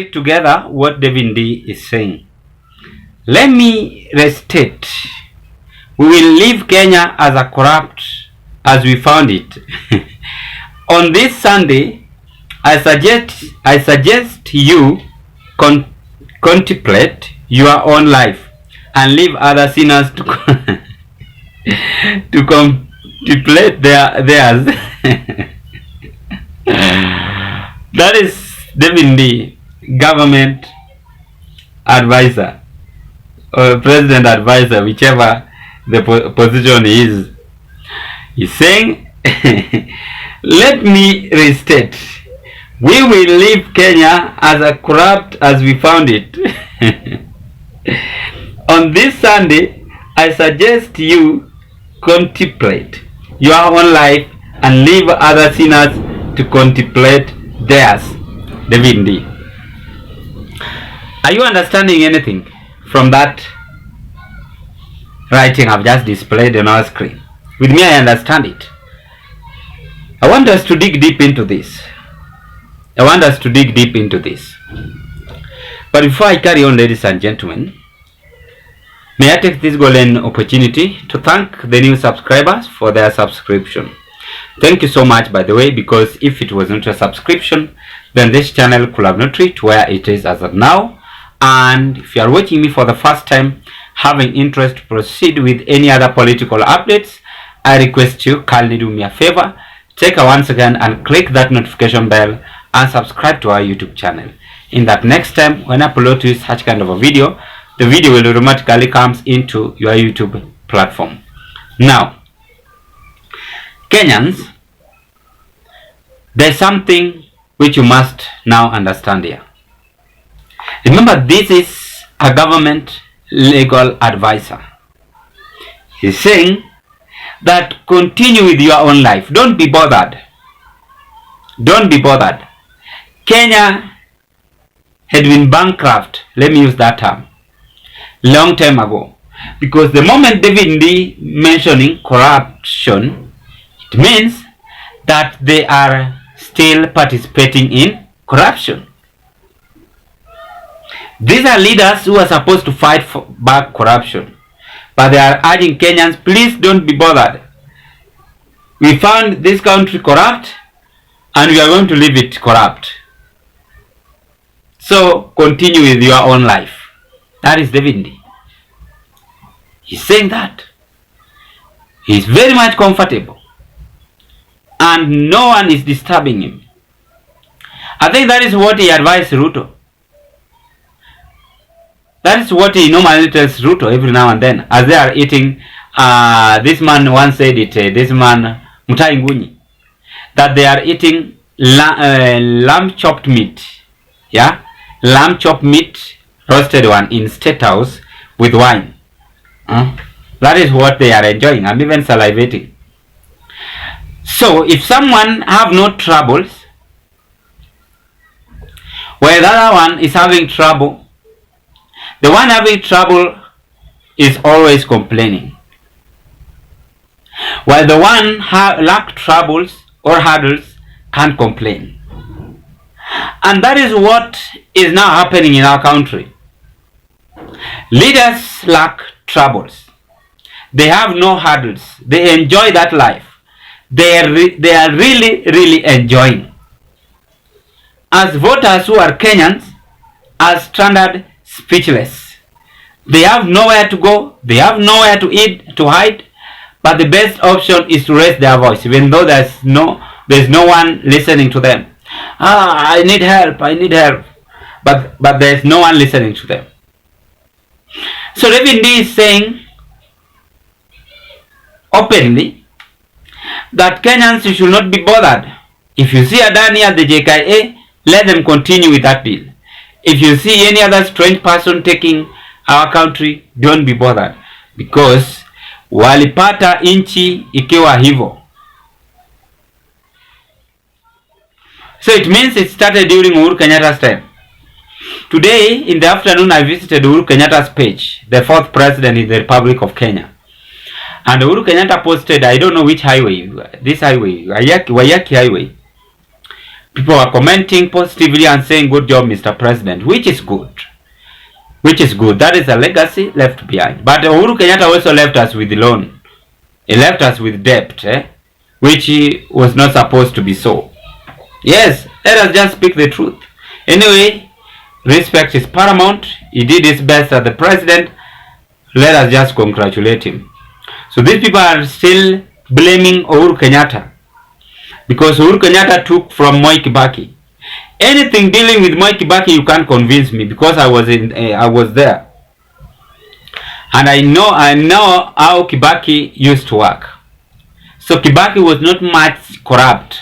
Together what David D is saying. Let me restate. We will leave Kenya as a corrupt as we found it. On this Sunday, I suggest you contemplate your own life and leave other sinners to to contemplate theirs. That is David D, government advisor or president advisor, whichever the position is. He's saying, let me restate, we will leave Kenya as a corrupt as we found it. On this Sunday, I suggest you contemplate your own life and leave other sinners to contemplate theirs. David D. Are you understanding anything from that writing I've just displayed on our screen? With me, I understand it. I want us to dig deep into this. But before I carry on, ladies and gentlemen, may I take this golden opportunity to thank the new subscribers for their subscription. Thank you so much, by the way, because if it was not a subscription, then this channel could have not reached where it is as of now. And if you are watching me for the first time, having interest to proceed with any other political updates, I request you kindly do me a favor, take a once again and click that notification bell and subscribe to our YouTube channel. In that next time when I upload to such kind of a video, the video will automatically comes into your YouTube platform. Now, Kenyans, there's something which you must now understand here. Remember, this is a government legal advisor. He's saying that continue with your own life. Don't be bothered. Kenya had been bankrupt, let me use that term, long time ago. Because the moment David D mentioning corruption, it means that they are still participating in corruption. These are leaders who are supposed to fight back corruption, but they are urging Kenyans, please don't be bothered. We found this country corrupt and we are going to leave it corrupt. So continue with your own life. That is David D. He's saying that. He's very much comfortable and no one is disturbing him. I think that is what he advised Ruto. That is what he normally tells Ruto every now and then as they are eating. This man once said it, this man Mutai Nguni, that they are eating lamb chopped meat. Yeah, lamb chopped meat, roasted one in State House with wine. That is what they are enjoying. I'm even salivating. So if someone have no troubles, while the other one is having trouble, the one having trouble is always complaining, while the one lack troubles or hurdles can't complain. And that is what is now happening in our country. Leaders lack troubles. They have no hurdles. They enjoy that life. They are really enjoying. As voters who are Kenyans are stranded, speechless. They have nowhere to go. They have nowhere to eat, to hide. But the best option is to raise their voice, even though there's no one listening to them. I need help. But there's no one listening to them. So David D is saying openly that Kenyans should not be bothered. If you see Adani at the JKA, let them continue with that deal. If you see any other strange person taking our country, don't be bothered, because walipata inchi ikiwa hivo. So it means it started during Uhuru Kenyatta's time. Today in the afternoon, I visited Uhuru Kenyatta's page, the 4th president in the Republic of Kenya. And Uhuru Kenyatta posted, I don't know which highway, this highway, Wayaki highway. People are commenting positively and saying, good job, Mr. President, which is good. Which is good. That is a legacy left behind. But Uhuru Kenyatta also left us with loan. He left us with debt, which was not supposed to be so. Yes, let us just speak the truth. Anyway, respect is paramount. He did his best as the president. Let us just congratulate him. So these people are still blaming Uhuru Kenyatta, because Uhuru Kenyatta took from Moi Kibaki. Anything dealing with Moi Kibaki, you can't convince me, because I was there, and I know how Kibaki used to work. So Kibaki was not much corrupt.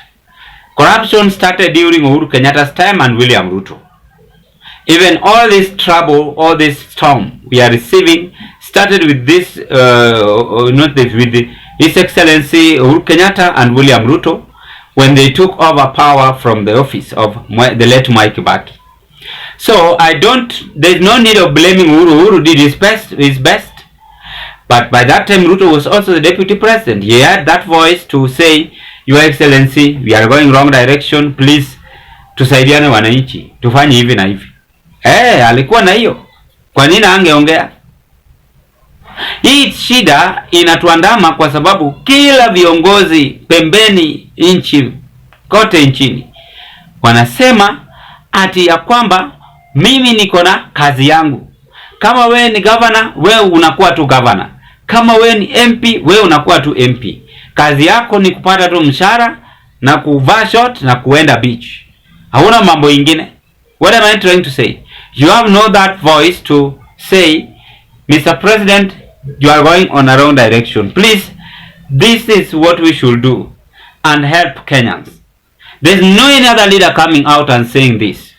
Corruption started during Uhuru Kenyatta's time and William Ruto. Even all this trouble, all this storm we are receiving started with this, His Excellency Uhuru Kenyatta and William Ruto, when they took over power from the office of the late Moi Kibaki. So there's no need of blaming Uhuru. Uhuru did his best. But by that time, Ruto was also the deputy president. He had that voice to say, Your Excellency, we are going wrong direction, please tusaidiane wananchi, tufanye hivi na hivi. Alikuwa na hiyo. Kwa nini angeongea? Hii shida inatuandama kwa sababu kila viongozi pembeni kote nchini wanasema ati ya kwamba mimi niko na kazi yangu. Kama we ni governor, we unakuwa tu governor. Kama we ni MP, we unakuwa tu MP. Kazi yako ni kupata tu mshahara na kuvaa short na kuenda beach. Hauna mambo ingine. What am I trying to say? You have no that voice to say, Mr. President, you are going on a wrong direction. Please, this is what we should do and help Kenyans. There's no any other leader coming out and saying this.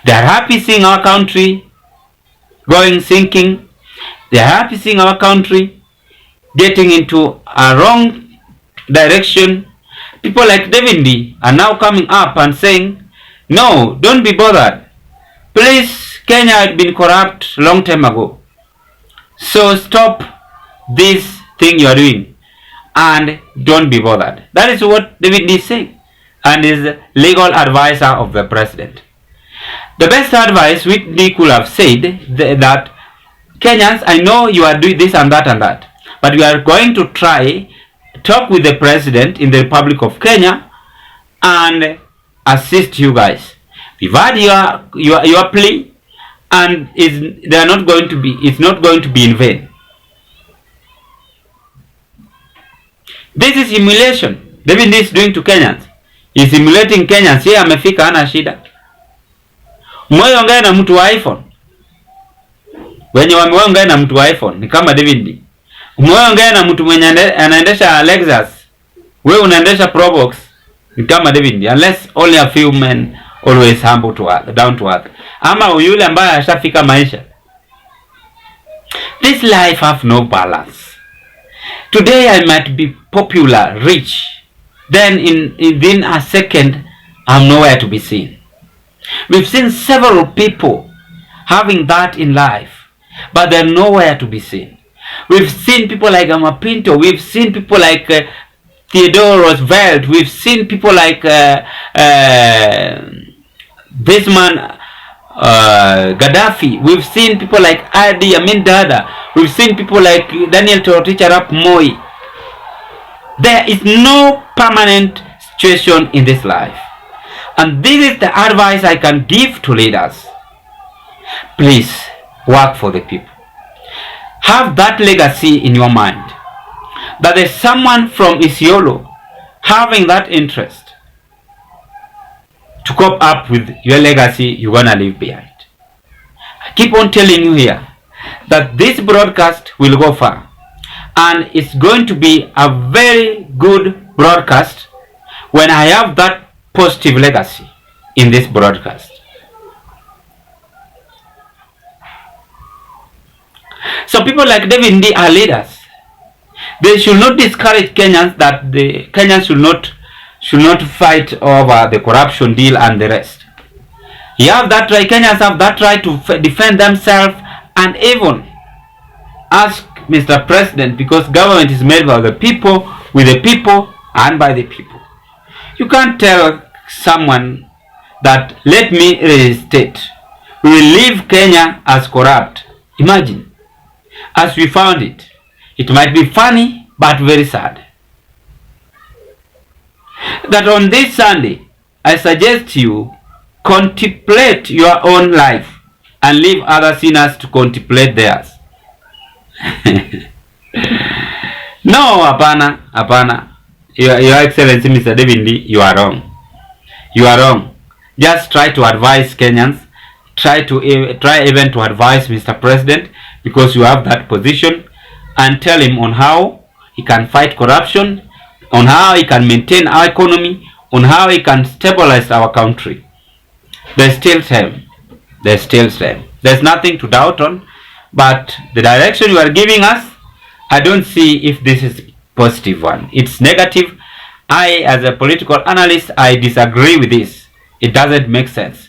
They are happy seeing our country sinking. They are happy seeing our country getting into a wrong direction. People like David Ndii are now coming up and saying, no, don't be bothered. Please, Kenya had been corrupt long time ago. So stop this thing you are doing and don't be bothered. That is what David Ndii is saying, and is legal advisor of the president. The best advice which Ndii could have said that Kenyans, I know you are doing this and that, but we are going to talk with the president in the Republic of Kenya and assist you guys. We've had your plea, and it's not going to be in vain. This is humiliation David Ndii is doing to Kenyans. He's humiliating Kenyans. Yeye amefika hana shida. Mweongea na mtu wa iPhone. Wenye wameongea na mtu wa iPhone ni kama David Ndii. Mweongea na mtu mwenye anaendesha Lexus. Wewe unaendesha Probox. Ni kama David Ndii, unless only a few men always humble to earth, down to earth. Ama yule ambaye ashafika maisha. This life have no balance. Today I might be popular, rich, then within a second I'm nowhere to be seen. We've seen several people having that in life, but they're nowhere to be seen. We've seen people like Amapinto. We've seen people like Theodore Roosevelt. We've seen people like this man Gaddafi. We've seen people like Idi Amin Dada. We've seen people like Daniel Toroitich Arap Moi. There is no permanent situation in this life, and this is the advice I can give to leaders. Please work for the people. Have that legacy in your mind, that there's someone from Isiolo having that interest to cope up with your legacy you're gonna leave behind. I keep on telling you here that this broadcast will go far, and it's going to be a very good broadcast when I have that positive legacy in this broadcast. So people like David Ndii are leaders. They should not discourage Kenyans, that the Kenyans should not fight over the corruption deal and the rest. You have that right. Kenyans have that right to defend themselves and even ask Mr. President, because government is made by the people, with the people, and by the people. You can't tell someone that let me restate. We will leave Kenya as corrupt. Imagine, as we found it. It might be funny, but very sad. That on this Sunday, I suggest you contemplate your own life and leave other sinners to contemplate theirs. No, hapana. Your Excellency, Mr. David Ndii, you are wrong. You are wrong. Just try to advise Kenyans. Try even to advise Mr. President, because you have that position, and tell him on how he can fight corruption, on how he can maintain our economy, on how he can stabilize our country. There's still time. There's nothing to doubt on, but the direction you are giving us, I don't see if this is positive one. It's negative. I, as a political analyst, I disagree with this. It doesn't make sense.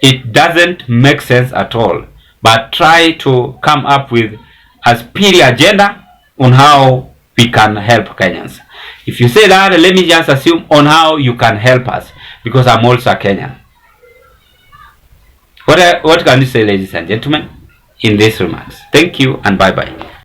It doesn't make sense at all. But try to come up with a superior agenda on how we can help Kenyans. If you say that, let me just assume on how you can help us, because I'm also a Kenyan. What can you say, ladies and gentlemen, in these remarks? Thank you and bye-bye.